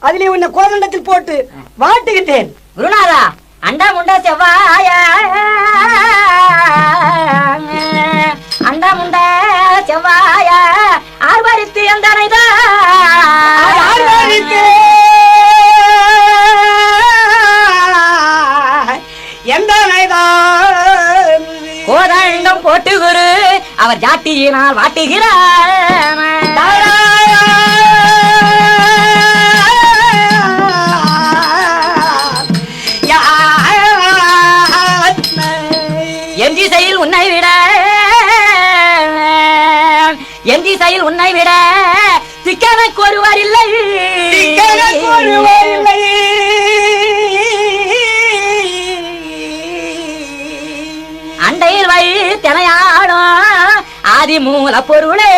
அதிலே உன்னை கோதண்டத்தில் போட்டு வாட்டுகின்றேன். குருநாதா, அண்டா முண்டா செவ்வாய, அண்டா முண்டா செவ்வாய, ஆர்வரித்து எந்தனைதான் கோதண்டம் போட்டு குரு அவர் ஜாட்டியினால் வாட்டுகிறார். என் திசையில் உன்னை விட, என் திசையில் உன்னை விட சிக்கனுக்கு ஒருவர் இல்லை, அண்டையில் வை தினையாடும் ஆதி மூல பொருளே.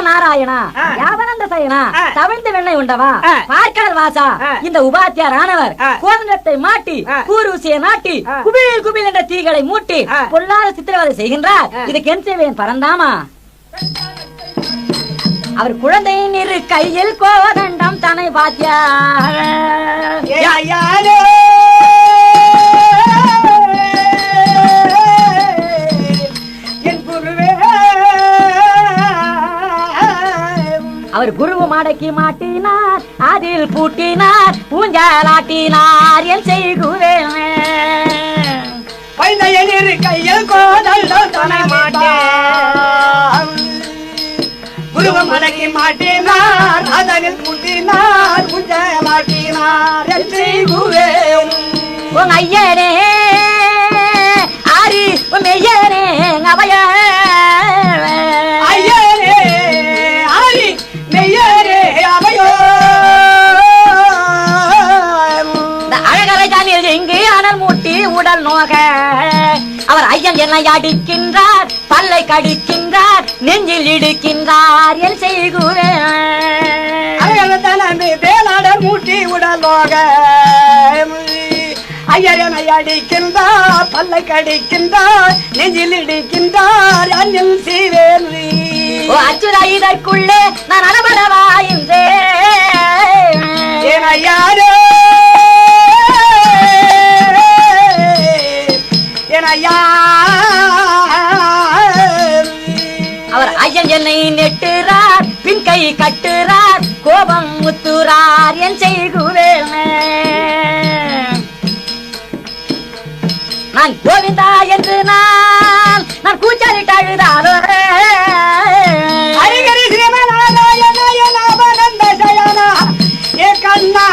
நாராயணா, யாவனந்த சயனா, தவிழ்ந்த வெண்ணை உண்டவா, பார்க்கடல் வாசா, இந்த உபாத்தியாரானவர் கோதண்டத்தை மாட்டி கூருசியை நாட்டி குபில் குபில் என்ற தீகளை மூட்டி பொல்லாத சித்திரவதை செய்கின்றார். இதுக்கு என்ன செய்வேன் பரந்தாமா? அவர் குழந்தையின் இரு கையில் கோதண்டம் தனை பாத்தியார். அவர் குருவு மடக்கி மாட்டினார், அதில் பூட்டினார், ஊஞ்சலாட்டினார். என் செய்குவேன் கையில் கோதண்டம் தனை மாட்டார், குருவு மடக்கி மாட்டினார், அதில் பூட்டினார், ஊஞ்சலாட்டினார். என் செய்குவேன் உன் ஐயனே ஆரி உன் மெய்யனே அவைய, ஐயனே ஆரி மெய்யனே அவையோ. அழகரை ஜானியில் இங்கு அனல் மூட்டி உடல் நோக அவர் ஐயன் என்னை அடிக்கின்றார், பல்லை கடிக்கின்றார், நெஞ்சில் இடுக்கின்றார். என் செய்குவேன் வேளாடர் மூட்டி உடல் நோக ஐயனை அடிக்கின்றார், பல்லை கடிக்கின்றார், நெஞ்சில் இடிக்கின்றார். அஞ்சில் செய்வேன் அச்சுரா, இதற்குள்ளே நான் அளபடவாயின்றேன். ஏனையாரே ஏனையா அவர் ஐயன் என்னை நெட்டுறார், பின் கை கட்டுறார், கோபம் முத்துறார். என் செய்குவேன் நான் கோவிந்தா என்று நான் கூச்சலிட்டு அழுதாரோ. ஹரிஹரி ஸ்ரீமநாராயணாபனந்த சயனா ஏ கண்ணா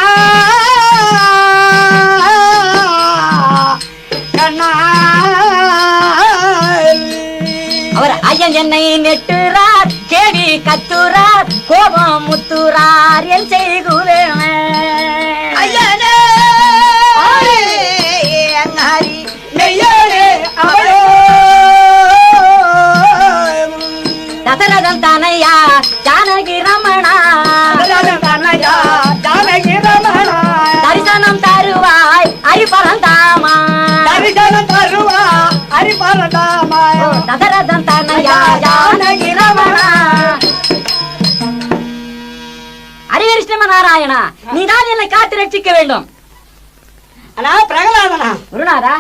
கண்ணா. அவர் ஐயன் என்னை நெட்டுறார், கேடி கத்துறார், கோபம் முத்துறார். என் செய்குவேன் ஐயனே ஹரி மெய்யனே அவளோ. தசரதன் தனையா ஜானகி ரமணா, தனையா ஜானகி ரமணா, தரிசனம் தருவாய் ஹரிபரந்தாமா, தரிசனம் தருவா ஹரிபரந்தாமா. தசரதன் தனையா ஜானகி ரமணா. ஹரிஹரி ஸ்ரீமநாராயணா, நீதான் என்னை காத்து ரட்சிக்க வேண்டும். ஆனா பிரகலாதனா குருநாதா,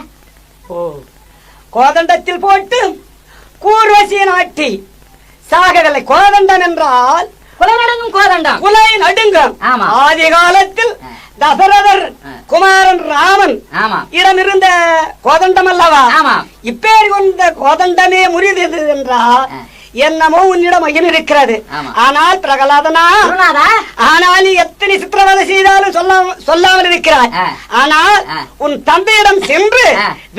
கோதண்டத்தில் போட்டு கூர்வசியை நாட்டி சாகவில்லை. கோதண்டம் என்றால் குலை நடுங்கும் கோதண்டம், குலை நடுங்கம். ஆதி காலத்தில் தசரதர் குமாரன் ராமன் இடமிருந்த கோதண்டம் அல்லவா? இப்பேர் கொண்ட கோதண்டமே முறிந்தது என்றால் என்னமோ உன்னிடம் மகிழ் இருக்கிறது. ஆனால் பிரகலாதனா, ஆனால் நீ எத்தனை சித்திரவதை செய்தாலும் சொல்லாமல் இருக்கிறாய். ஆனால் உன் தந்தையிடம் சென்று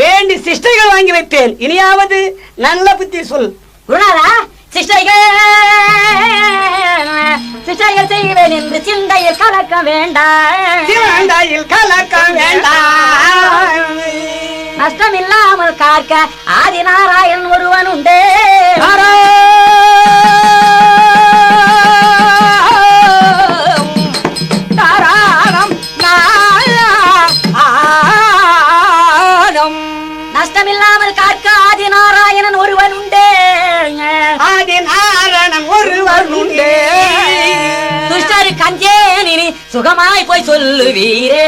வேண்டி சிஷ்டைகள் வாங்கி வைப்பேன். இனியாவது நல்ல புத்தி சொல். குருநாதா, சிஷ்டைகள் செய்வேன் என்று சிந்தையில் கலக்க வேண்டாம், சிந்தையில் கலக்க வேண்டாம். நஷ்டம் இல்லாமல் காக்க ஆதிநாராயணன் ஒருவன் உண்டே. நஷ்டமில்லாமல் காக்க ஆதிநாராயணன் ஒருவன் உண்டே. ஆதிநாராயணன் ஒருவன் உண்டே. சுகமாய் போய் சொல்லுவீரே.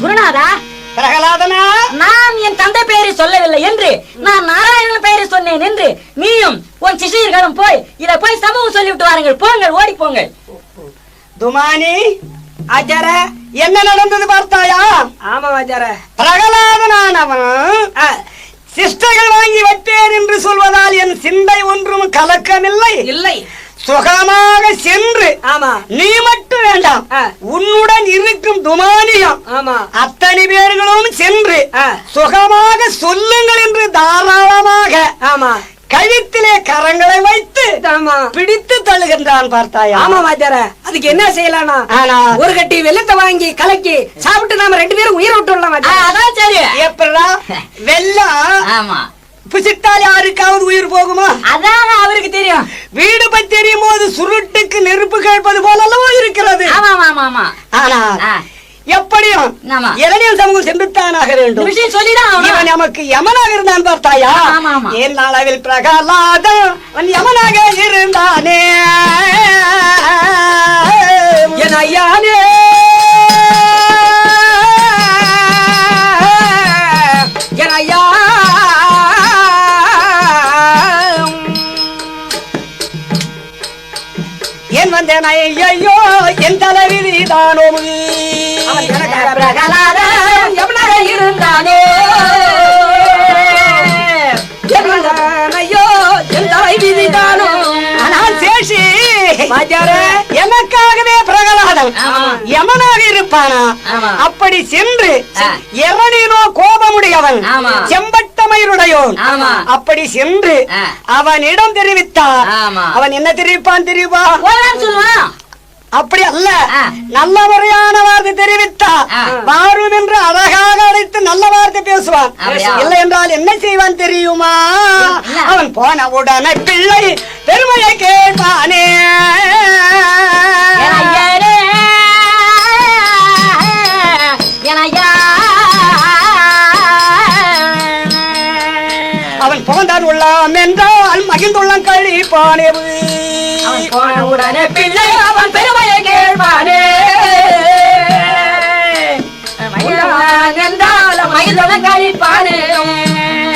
குருநாதா, பிரகலாதனா, நான் என் தந்தை பெயரை சொல்லவில்லை என்று, நான் நாராயணன் பெயரை சொன்னேன் என்று நீயும் உன் சிஷியர்களும் போய் இதை போய் சமூகம் சொல்லிவிட்டு வாருங்கள். போங்கள், ஓடி போங்கள். துமானி ஆச்சார, என்ன நடந்தது பார்த்தாயா? ஆமா ஆச்சார. பிரகலாதனானவன் சிஷ்டைகள் வாங்கி வைப்பேன் என்று சொல்வதால் என் சிந்தை ஒன்றும் கலக்கமில்லை. இல்லை, சுகமாக சென்று, ஆமா, நீ மட்டும் வேண்டாம், உன்னுடன் இருக்கும் துமானியம், ஆமா, அத்தனை பேர்களும் சென்று சுகமாக சொல்லுங்கள் என்று தாராளமாக, ஆமா, கழுத்திலே கரங்களை வைத்து பிடித்து தள்ளுகின்றான் பார்த்தாயா? ஆமா ஆச்சார. அதுக்கு என்ன செய்யலாம்னா, ஒரு கட்டி வெள்ளத்தை வாங்கி கலக்கி சாப்பிட்டு நாம 2 பேரும் உயிரை விட்டு விடலாம். அதான் சரி. எப்படா வெள்ளம்? ஆமா, புசித்தால் யாருக்காவது உயிர் போகுமா? அதான் அவருக்கு தெரியும். வீடு பற்றி தெரியும் போது சுருட்டுக்கு நெருப்பு கேட்பது போலவோ இருக்கிறது. ஆமா ஆமா ஆமா. ஆனா எப்படியும் இரணியன் சமூகம் சென்றுத்தான் ஆக வேண்டும். இவன் நமக்கு யமனாக இருந்தான் பார்த்தாயா? ஏன் நாளவில் பிரகலாதன் அவன் யமனாக இருந்தானே. என் ஐயானே, என் ஐயா, ஏன் வந்தேன் ஐயோ, என் தலைவிதி தானோ. பிரகலாதன் யமனாக இருந்தானே. ஐயோ, என் தலைவிதி தானோ. ஆனால் சேஷி எனக்காகவே பிரகலாதன் யமனாக இருப்பானா? அப்படி சென்று எரணினோ கோபமுடையவன், செம்பட்டமயிருடையோன், அப்படி சென்று அவனிடம் தெரிவித்தார். அவன் என்ன தெரிவிப்பான் தெரியுமா? அப்படி அல்ல, நல்ல முறையான வார்த்தை தெரிவித்தார். வாரும் என்று அழகாக அழைத்து நல்ல வார்த்தை பேசுவான். இல்லை என்றால் என்ன செய்வான் தெரியுமா? அவன் போன உடனே பிள்ளை பெருமையை கேட்பானே. அவன் போந்தான் உள்ளாம் என்றால் மகிழ்ந்துள்ளம் கழிப்பானே. போன உடனே பிள்ளை அவன் பெருமையை கேட்பானே.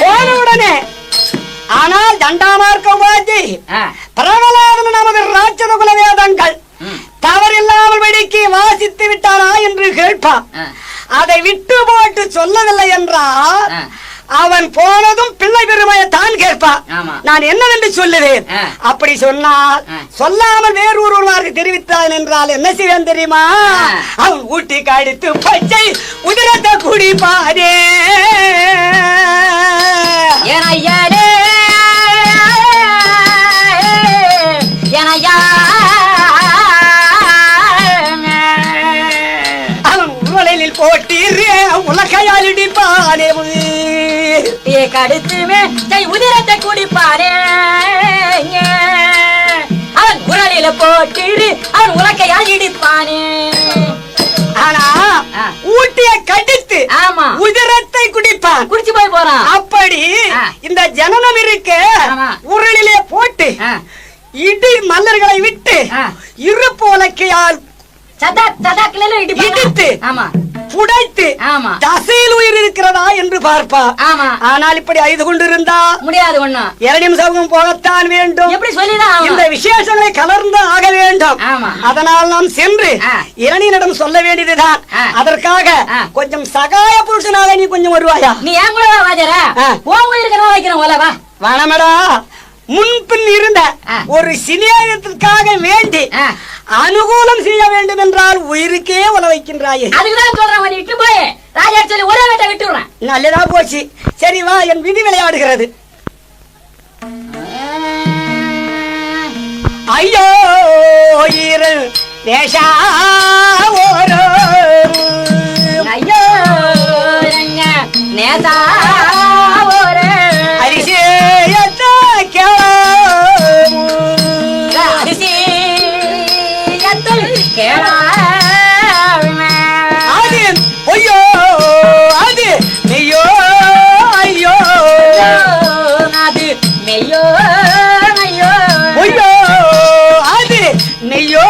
போன உடனே. ஆனால் தண்டாமார்க்க உபாதி பிரகலாதன் நமது ராட்சத குல வேதங்கள் தவறில்லாமல் வெடிக்கி வாசித்து விட்டானா என்று கேட்பான். அதை விட்டு போட்டு சொல்லவில்லை என்றால் அவன் போனதும் பிள்ளை பெருமையை தான் கேட்பான். நான் என்னவென்று சொல்லுவேன்? அப்படி சொன்னால் சொல்லாமல் வேறு ஒருவருக்கு தெரிவித்தான் என்றால் என்ன செய்வேன் தெரியுமா? அவன் ஊட்டி கடித்து பச்சை உதிரத்தை குடிப்பாரே. அவன் உடலில் போட்டீரே உலகையால் இடிப்பானே. கடுத்துமே உதிரத்தை குடிப்பாரே. அவன் குரலில போட்டு அவன் உலக்கையால் இடிப்பானே. ஆனா ஊட்டிய கடித்து உதிரத்தை குடிப்பான். குடிச்சு போய் போறான். அப்படி இந்த ஜனனம் இருக்க உரலிலே போட்டு இடி மல்லர்களை விட்டு இருப்பு உலக்கையால் இடித்து புடைத்து தசையில் உயிர் இருக்கிறதா என்று பார்ப்பா. ஆனால் இப்படி ஐந்து கொண்டிருந்தா முடியாது. ஒண்ணு இரண்டு சமூகம் போகத்தான் வேண்டும். எப்படி சொல்லிதான் இந்த விசேஷங்களை கலர்ந்து ஆக வேண்டும். அதனால் நாம் சென்று இரணியனிடம் சொல்ல வேண்டியதுதான். அதற்காக கொஞ்சம் சகாய புருஷனாக நீ கொஞ்சம் வருவாயா? நீ ஏன் கூட வாஜர இருக்கிற வைக்கிறோம் வா வனமடா. முன்பின் இருந்த ஒரு சினியத்திற்காக வேண்டி அனுகூலம் செய்ய வேண்டும் என்றால் உயிருக்கே உல வைக்கின்றாயே. அதுக்குதான் சொல்றேன், விட்டு போய் ராஜா சொல்லி ஒரே வேட்டை விட்டுறேன். நல்லதா போச்சு. சரி வா, என் விதி விளையாடுகிறது. ஐயோ இரு தேசா ஓரோ ஐயோ நேசா ஓரே அரிசேயத்தை அது ஐயோ அது மெய்யோ ஐயோ அது மெய்யோ ஐயோ ஐயோ அது மெய்யோ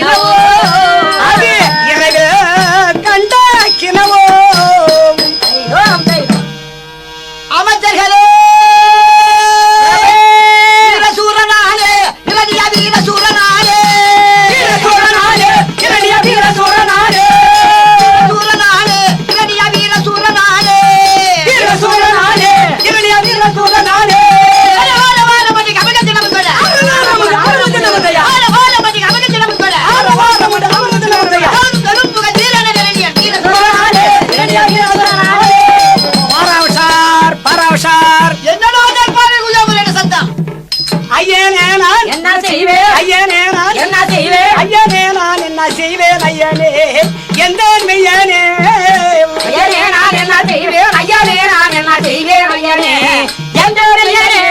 கிணவோ அது இரவு கண்ட கிணவோ அமைச்சர்களே வீரசூரனாலே இளநிய வீரசூரனாலே வீரசூரனாலே இரணிய வீரசூரனாலே சூரனாலே இளநிய வீரசூரனாலே வீரசூரனாலே இரணிய வீரசூரனாலே ஐயனே நான் என்ன செய்வேன் ஐயனே நான் என்ன செய்வேன் ஐயனே நான் என்ன செய்வேன் ஐயனே எந்த மெய்யனே ஐயனே நான் என்ன செய்வேன் ஐயனே நான் என்ன செய்வேன் ஐயனே எந்த ஐயனே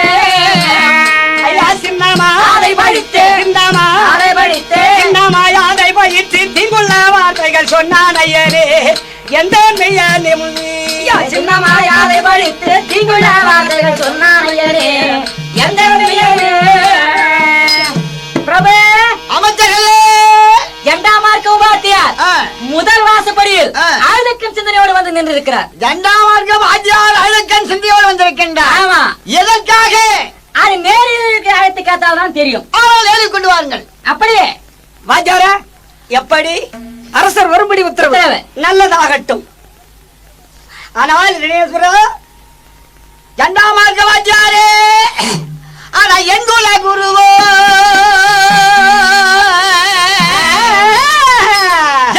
ஐயா சின்னமா அதை படித்து சின்னமா அதை படித்து சின்னமா யாதை பயிற்று திங்குள்ள வார்த்தைகள் சொன்னான் ஐயனே எந்த மெய்யனே சின்னமாய் அதை படித்து தீங்குள்ள வார்த்தைகள் சொன்னான் ஐயனே எந்த ஐயனே பிரபு அமைச்சர்களே இரண்டாம் மார்க்க உபாத்தியார் முதல் வாசப்படியில் ஆயுதக்கன் சிந்தனையோடு வந்து நின்று இருக்கிறார். இரண்டாம் மார்க்கம் ஆஜியார் அழுக்கன் சிந்தியோடு வந்திருக்கின்றார். ஆமா, எதற்காக? அது நேரில் அழைத்து கேட்டால் தான் தெரியும். ஆனால் எழுதி கொண்டு வாருங்கள். அப்படியே வாஜார எப்படி அரசர் வரும்படி உத்தரவு. நல்லதாகட்டும். ஆனால் தினேஸ்வரா இரண்டாம் மார்க்க வாஜியாரே ஆனா எங்குல குருவோ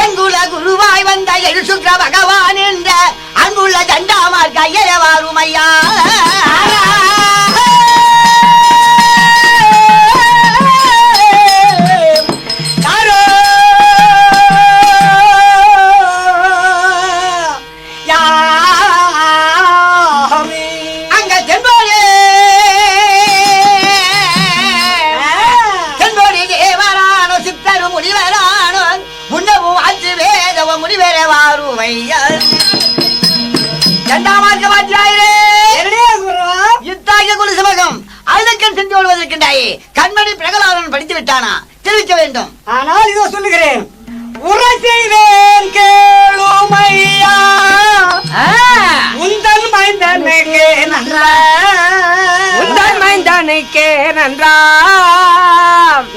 எங்குல குருவாய் வந்த எழுசுற்ற பகவான் என்ற அங்குள்ள இரண்டாம் கையவாரும் ஐயா கண்மணி பிரகலாதன் படித்து விட்டானா தெரிவிக்க வேண்டும். ஆனால் இதோ சொல்லுகிறேன், உரை செய்வேன் கேளுமையா உந்தன் மைந்தனுக்கே நன்றா உந்தன் மைந்தனுக்கே நன்றா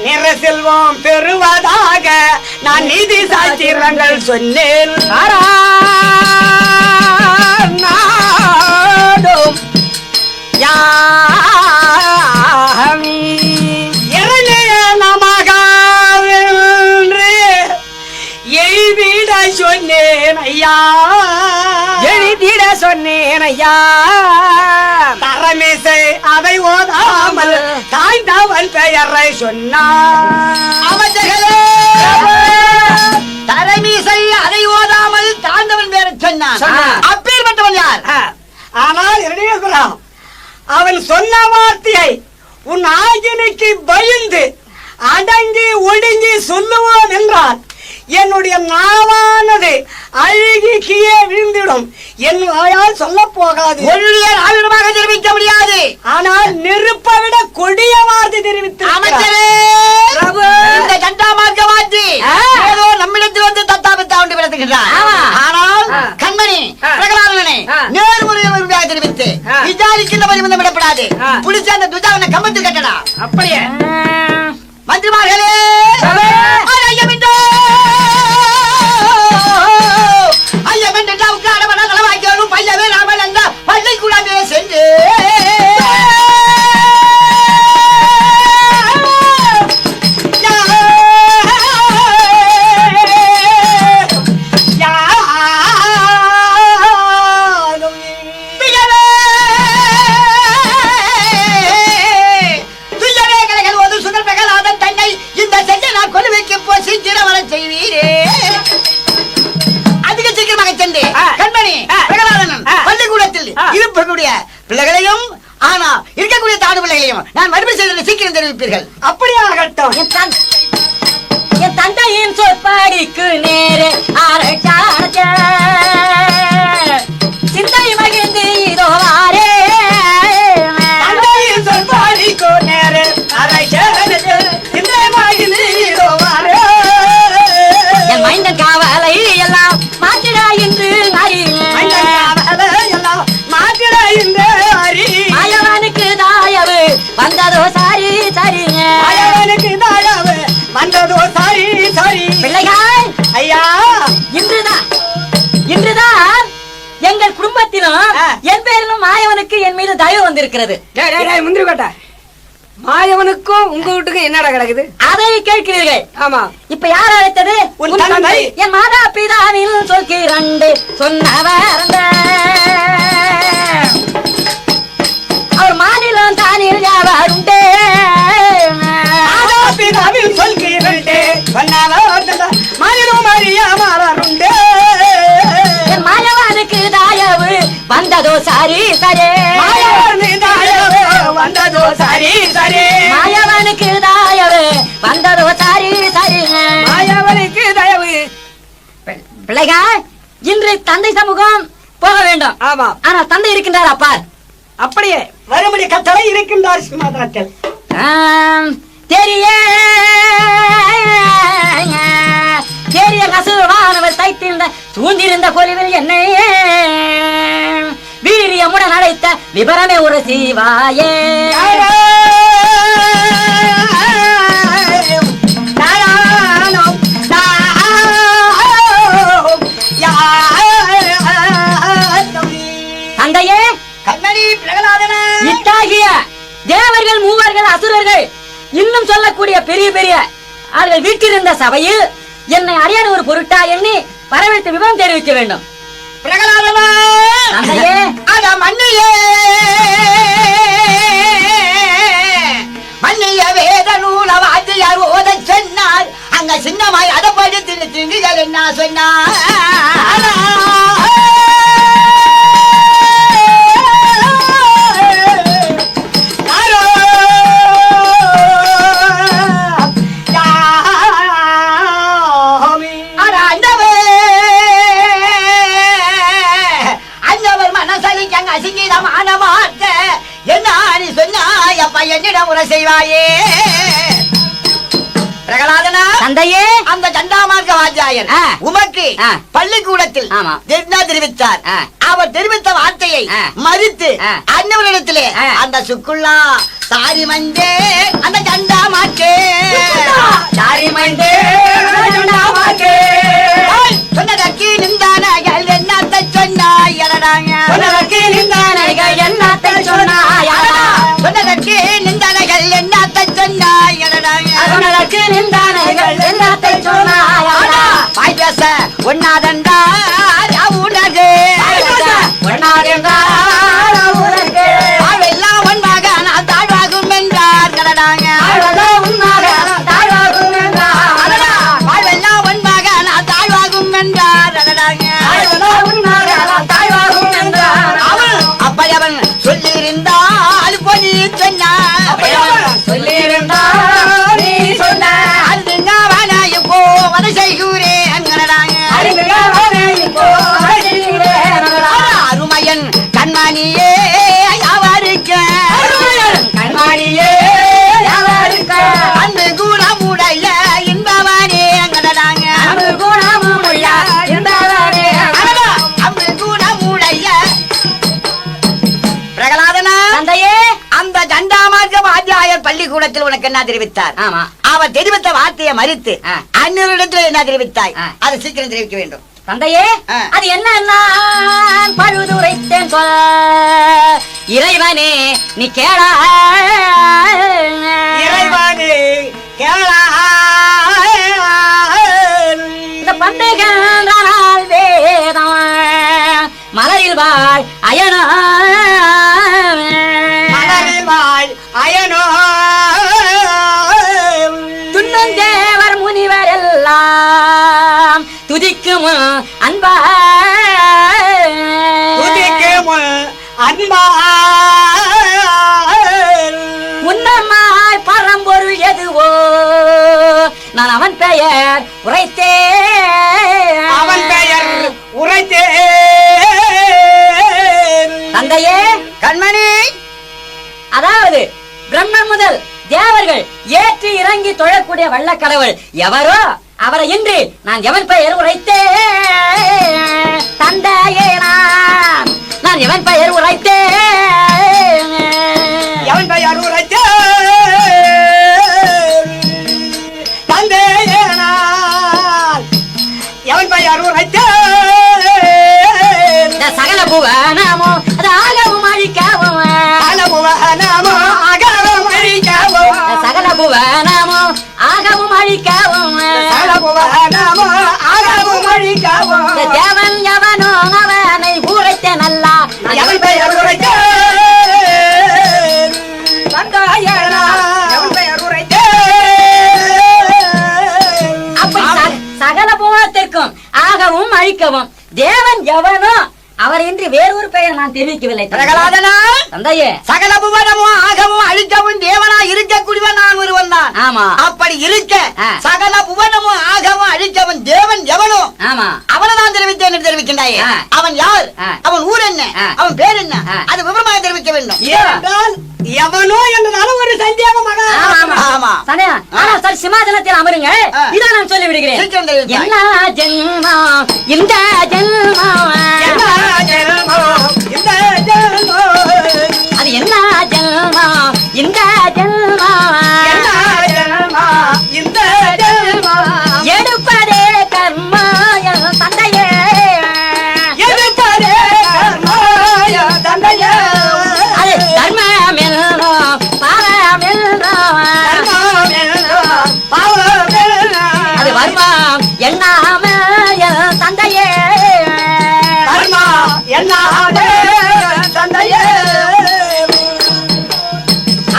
நிற செல்வம் பெறுவதாக நான் நீதி சாஸ்திரங்கள் சொன்னேன். நாடும் இரணிய நமகாவென்று எய்திட சொன்னேன் ஐயா, எழுதிட சொன்னேன் ஐயா. தரமிசை அதை ஓதாமல் தாய்ந்தவன் பெயரை சொன்னான். அமைச்சர்களே தரமீசை அதை ஓதாமல் தாழ்ந்தவன் பேரை சொன்னான். அப்பேற்பட்டவன் யார்? ஆனால் இரணியகுரா அவன் சொன்ன வார்த்தையை உன் ஆஜினிக்கு பயந்து அடங்கி ஒடுங்கி சொல்லுவோம் என்றால் என்னுடைய நாவானது அழுகி கீழே விழுந்திடும். என் வாயால் சொல்ல போகாது, ஆயுதமாக தெரிவிக்க முடியாது. ஆனால் நெருப்பை விட கொடிய வார்த்தை தெரிவித்து இந்த சண்டா மார்க்க மாற்றி ஏதோ நம்மிடத்தில் வந்து தத்தாபித்தா ஒன்று விளக்குகின்றார். ஆனால் கண்மணி பிரகலாதனை நேர்முறையாக தெரிவித்து விசாரிக்கின்ற பரிமந்தம் விடப்படாது. புடிச்ச அந்த துஜாவனை கம்பத்தில் கட்டடா. அப்படியே மந்திரிமார்களே பையவே ராமன் அந்த பள்ளிக்கூடமே சென்று பிள்ளைகளையும் ஆனா இருக்கக்கூடிய தாடு பிள்ளைகளையும் நான் மறுபடி செய்ததை சீக்கிரம் தெரிவிப்பீர்கள். அப்படியாகட்டும். என் தந்தையின் சொற்பாடிக்கு நேரே சிந்தை மகிழ்ந்து இதோ வாரே. தந்தையின் சொற்பாடிக்கு நேரே சிந்தை மகிழ்ந்து இதோ வாரே. மாயவனுக்கு என் மீது தயவு வந்திருக்கிறது. முந்திரி கோட்டை, மாயவனுக்கும் உங்க வீட்டுக்கும் என்னடா கிடக்குது? அதை கேட்கிறீர்கள். ஆமா, இப்ப யார் அழைத்தது? உன் தந்தை. என் மாதா பிதாவின் சொல்கிறண்டு சொன்னவர் அவர் மாநிலம் தானில் யாவர் உண்டே. மாதா பிதாவின் சொல்கிறண்டே சொன்னவர் மாநிலம் மாறியா மாறாருண்டே. என் மாயவனுக்கு தாயவு வந்ததோ சரி சரே. வந்ததோ சரி சரி. மாயவனுக்கு தாயவு வந்ததோ சரி சரி. மாயவனுக்கு தயவு. பிள்ளைகள், இன்று தந்தை சமூகம் போக வேண்டும். ஆமா, ஆனால் தந்தை இருக்கின்றார் அப்பா. அப்படியே வரும்படி கட்டளை இருக்கின்றார் சிம்மாதனத்தில். தெரிய கசுவானவர் தைத்திருந்த சூழ்ந்திருந்த பொலிவில் என்னை வீரியமுடன் அழைத்த விபரமே ஒரு சிவாயே. தந்தையே, கண்மணி பிரகலாதனா, இத்தாகிய தேவர்கள் மூவர்கள் அசுரர்கள் இன்னும் சொல்லக்கூடிய பெரிய பெரிய அவர்கள் வீட்டிருந்த சபையில் என்னை அறியாத ஒரு பொருட்டா எண்ணி வரவேற்று விவரம் தெரிவிக்க வேண்டும். பிரகலாதனா, தந்தையே, அத மண்ணிலே மண்ணிய வேத நூல வாத்தியார் ஓத சொன்னார். அங்க சின்னமாய் அதை படித்து திண்டுகள் என்ன சொன்னார். என்னிடம் உரை செய்வாயே. பிரகலாதனா, தந்தையே, அந்த சண்டாமார்க்க வாத்தியாயர் உமக்கு பள்ளிக்கூடத்தில் என்ன தெரிவித்தார்? அவர் தெரிவித்த வார்த்தையை மறுத்து அன்னவரிடத்திலே அந்த சுக்குள்ளா சாரி மண்டே அந்த சண்டாமார்க்கே சாரி மண்டே சொன்னதற்கு நின்றானகள் என்னத்தை சொன்னாய் எழடாங்க. சொன்னதற்கு நின்றானைகள் என்னத்தை சொன்னாய். சொன்னதற்கு நின்றானகள் என்னத்தை சொன்னாய் எழடாங்க. சொன்னதற்கு நின்றானைகள் என்னத்தை சொன்னாய். வாய் பேச ஒன்னாதண்டா உனக்கு வாழ்வெல்லாம் ஒன்றாக நான் தாழ்வாகும் என்றார் கடடாங்க. வாழ்வெல்லாம் ஒன்றாக நான் தாழ்வாகும் என்றார். அப்படி அவன் சொல்லியிருந்தால் பொனி சொன்னார். இப்போ வதை செய்கிறேன் அருமையன் கண்மணியே அவருக்கு அன்பு குணமுடைய இன்பவனே எங்கடாங்க. அன்பு குணமுடைய பிரகலாதனா, தந்தையே, அந்த சண்டாமார்க்க வாத்தியாயர் பள்ளிக்கூடத்தில் உனக்கு என்ன தெரிவித்தார்? ஆமா, அவர் தெரிவித்த வார்த்தையை மறித்து அந்நியரிடத்தில் என்ன தெரிவித்தாய்? அதை சீக்கிரம் தெரிவிக்க வேண்டும். தந்தையே, அது என்ன பழுதுரைத்தேன் சொல் இறைவனே நீ கேளா. இறைவனே கேளா. இந்த பண்டிகள் வேதம் மலரில் வாழ் அயனோ மலரில் வாழ் அயனோ துன்னந்தேவர் முனிவர் எல்லாம் துதிக்கும் அன்பா அன்பா உன்னமாய் பரம்பொருள் எதுவோ நான் அவன் பெயர் உரைத்தே. அவன் பெயர் உரைத்தே. தந்தையே, கண்மணி, அதாவது பிரம்மன் முதல் தேவர்கள் ஏற்றி இறங்கி தொழக்கூடிய வள்ளக்கடவுள் எவரோ அவரை இன்றி நான் எவன் பெயர் உரைத்தே. தந்தையே, நான் எவன் பெயர் உரைத்தே. எவன் பெயர் உரைத்தே. தந்தையே, எவன் பெயர் உரைத்தே. சகல புவனமோ அது ஆகவும் அழிக்க தேவன் எவனோ அவனை உரைத்த நல்லா எவன் பெயர் உரைத்தே தந்தாயனா எவன் பெயர் உரைத்தே அப்படி சகல பூவத்திற்கும் ஆகவும் அழிக்கவும் தேவன் எவனோ அவர் இன்றி வேறொரு பெயர் நான் தெரிவிக்கவில்லை பிரகலாதனா தந்தையே. சகல புவனமும் ஆகவும் அழிக்கவும் தேவனா இருக்கக்கூடியவன் நான் ஒருவன் தான். ஆமா. அப்படி இருக்க சகல புவனமும் ஆகவும் அழிக்கவும் தேவன் எவனோ ஆமா அவனை நான் தெரிவித்தேன் என்று தெரிவிக்கின்றாயே. அவன் யார், அவன் ஊர் என்ன, அவன் பேர் என்ன, அது விவரமாக தெரிவிக்க வேண்டும். ஏனென்றால் எவனோ என்றாலும் ஒரு சந்தேகமாக. ஆமா. சரி சிம்மாசனத்தில் அமருங்க. இதை நான் சொல்லி விடுகிறேன். என்ன ஜென்மம் இந்த ஜென்மம், இந்த ஜென்மம், அது என்ன ஜென்மம் இந்த ஜென்மம், இந்த ஜென்மம், எடுப்பதே கர்மா என் தந்தையே, எடுப்பதே கர்மா என் தந்தையே. அது தர்மம் என்றோ பாவம் என்றோ, அது வர்மம் எண்ணாம என் தந்தையே,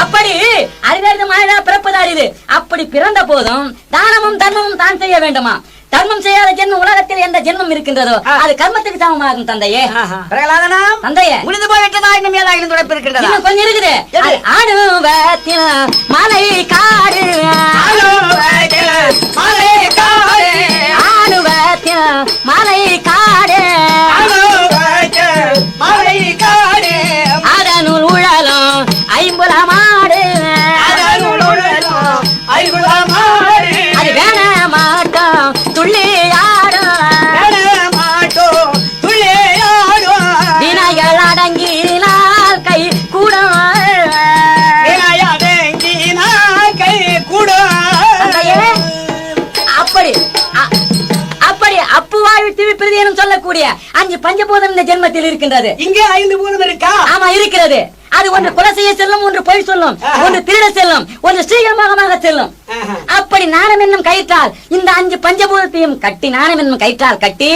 அப்படி அரிதரிதமான பிறப்பது அரிது. அப்படி பிறந்த போதும் தானமும் தர்மமும் தான் செய்ய வேண்டுமா? தர்மம் செய்யாத ஜென்மம் உலகத்தில் எந்த ஜென்மம் இருக்கின்றதோ அது கர்மத்துக்கு சமமாகும் தந்தையே. பிரகலாதனா தந்தையே, முடிந்து போய்விட்டதா இன்னும் ஏதாவது துடைப்பு இருக்கின்றதா? இன்னும் கொஞ்சம் இருக்குது. அனுபவத்தின மலை காடு, மலை காடு, அனுபவத்தின மலை காடு, மலை காடு, அதனுள் உழலும் ஐம்புலமாடு, அது வேண மாட்டோம் துள்ளி ஆடும், வினைகள் அடங்கினால் கை கூடும், அப்படி அப்படி அப்பு வாயு திவிப்பிரதி எனும் சொல்லக்கூடிய 5 பஞ்சபூதம் இந்த ஜென்மத்தில் இருக்கின்றது. இங்கே 5 பூதம் இருக்கா? ஆமா இருக்கிறது. அது ஒன்று கொலை செய்ய செல்லும், ஒன்று பொய் சொல்லும், ஒன்று திருட செல்லும், ஒன்று ஸ்ரீகமாக செல்லும். அப்படி நாணம் என்னும் கயிற்றால் இந்த 5 பஞ்சபூதத்தையும் கட்டி நாணம் என்னும் கயிற்றால் கட்டி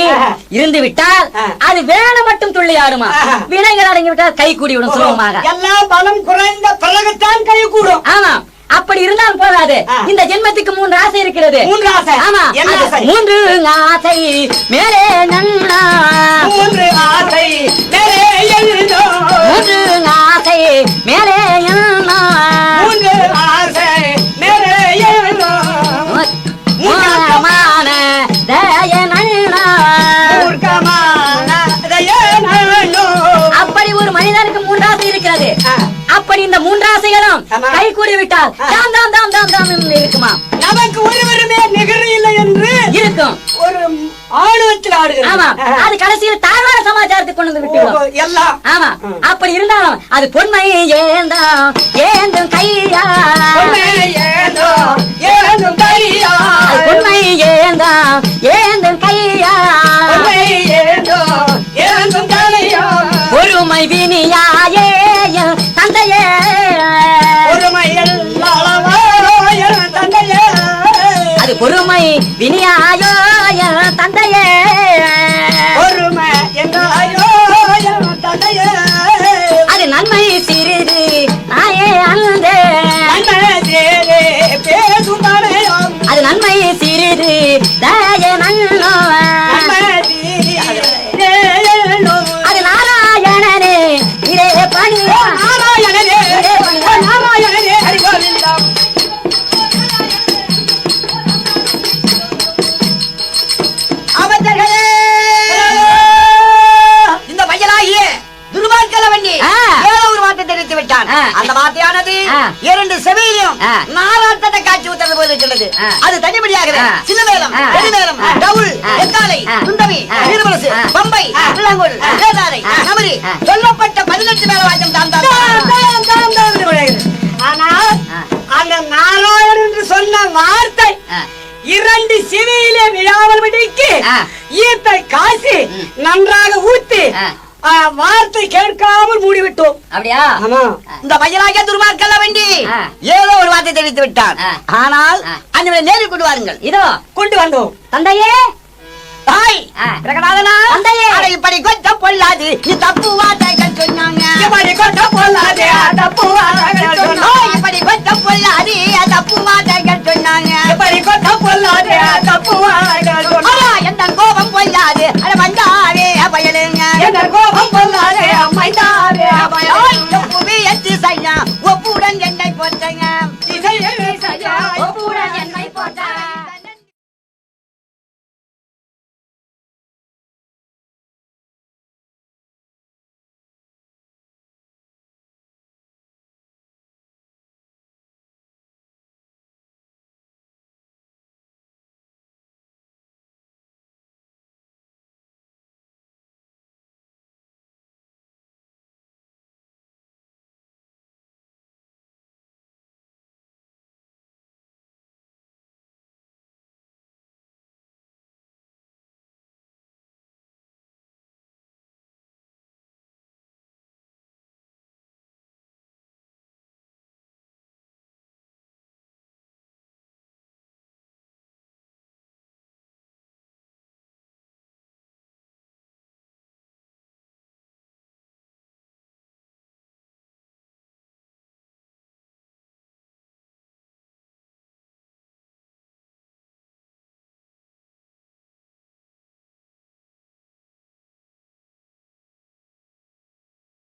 இருந்து விட்டால் அது வேண மட்டும் துள்ளி ஆடுமா? வினைகள் அடங்கி விட்டால் கை கூடிவிடும் சுலபமாக. எல்லாம் பலம் குறைந்த பிறகுத்தான் கை கூடும். ஆமா, அப்படி இருந்தாலும் போதாது. இந்த ஜென்மத்துக்கு 3 ஆசை இருக்கிறது. 3 ஆசை. ஆமா, 3 ஆசை மேலே நன்னா, 3 ஆசை மேலே எழுந்தோ, 3 ஆசை மேலே எண்ணா, 3 ஆசை மேலே எழுந்தோ, மூர்க்கமான தய நன்னா, மூர்க்கமான தயனோ. அப்படி ஒரு மனிதனுக்கு 3 ஆசை இருக்கிறது. அப்படி இந்த 3 ஆசைகளும் கை கூடி விட்டால் தாம் தாம் தாம் தாம் தாம் என்று இருக்குமா? நமக்கு ஒருவருமே நிகர் இல்லை என்று இருக்கும். ஒரு ஆணவத்தில் ஆடுகிறது. ஆமா, அது கடைசியில் தாழ்வான சமாச்சாரத்தை கொண்டு வந்து விட்டுவிடும். எல்லாம் ஆமா, அப்படி இருந்தாலும் அது பொன்மை ஏந்தும் ஏந்தும் கையா, பொன்மை ஏந்தும் கையா, பொன்மை ஏந்தும் ஏந்தும் கையா, பொன்மை ஏந்தும் கையா, பொறுமை வினியாயே தந்தையே, பொறுமை தந்தையே, அது பொறுமை வினியாயோ தந்தையே, பொறுமை என்றாயோ தந்தையே, அது நன்மை சிறிது நாயே அந்த, பேசும் அது நன்மை சிறிது தய நன்னோ, அது நாராயணனே இதே பணி, நாராயணனே நாராயணனே அறிவாளில்லாம். அவர்களே இந்த வயலாகிய துர்மார்க்கல வண்டி ஏதோ ஒரு வார்த்தை தெரிவித்து விட்டான். அந்த வார்த்தையானது 2 செவியிலும் நாராட்டத்தை காட்சி ஊத்துறது போல இருக்கிறது. அது தனிபடியாகவே சின்னமேளம், பெருமேளம், டவுல், எக்காலை, துண்டவி, வீரபலசு, பம்பை, விளாங்கோல், வேதாரை, நமரி சொல்லப்பட்ட 18 மேல வாக்கியம் தான் தான். ஆனால் அந்த நாராயணன் என்று சொன்ன வார்த்தை 2 செவியிலே விழாமல் விடிக்கு ஈத்தை காசி நன்றாக ஊத்தி வார்த்தை கேட்காமல் மூடிவிட்டோம். அப்படியா? இந்த வயலாகிய துர்மார்க்கல வண்டி ஏதோ ஒரு வார்த்தை தெரிவித்து விட்டான். ஆனால் அந்த நேரில் கொண்டு வாருங்கள். இதோ கொண்டு வந்தோம். தந்தையே தாய் பிரகலாதனா தந்தையே அட இப்படி கொஞ்சம் பொல்லாது நீ தப்பு வார்த்தைகள் சொன்னாங்க இப்படி கொஞ்சம் பொல்லாதே தப்பு வார்த்தைகள் சொன்னாங்க இப்படி கொஞ்சம் பொல்லாது தப்பு வார்த்தைகள் சொன்னாங்க இப்படி கொஞ்சம் பொல்லாதே தப்பு வார்த்தைகள் சொன்னாங்க எந்த கோபம் பொல்லாது அட வந்தாவே பயலுங்க எந்த கோபம் பொல்லாதே மைந்தாவே புவி எத்தி செய்யா ஒப்புடன் என்னை பொறுத்தங்க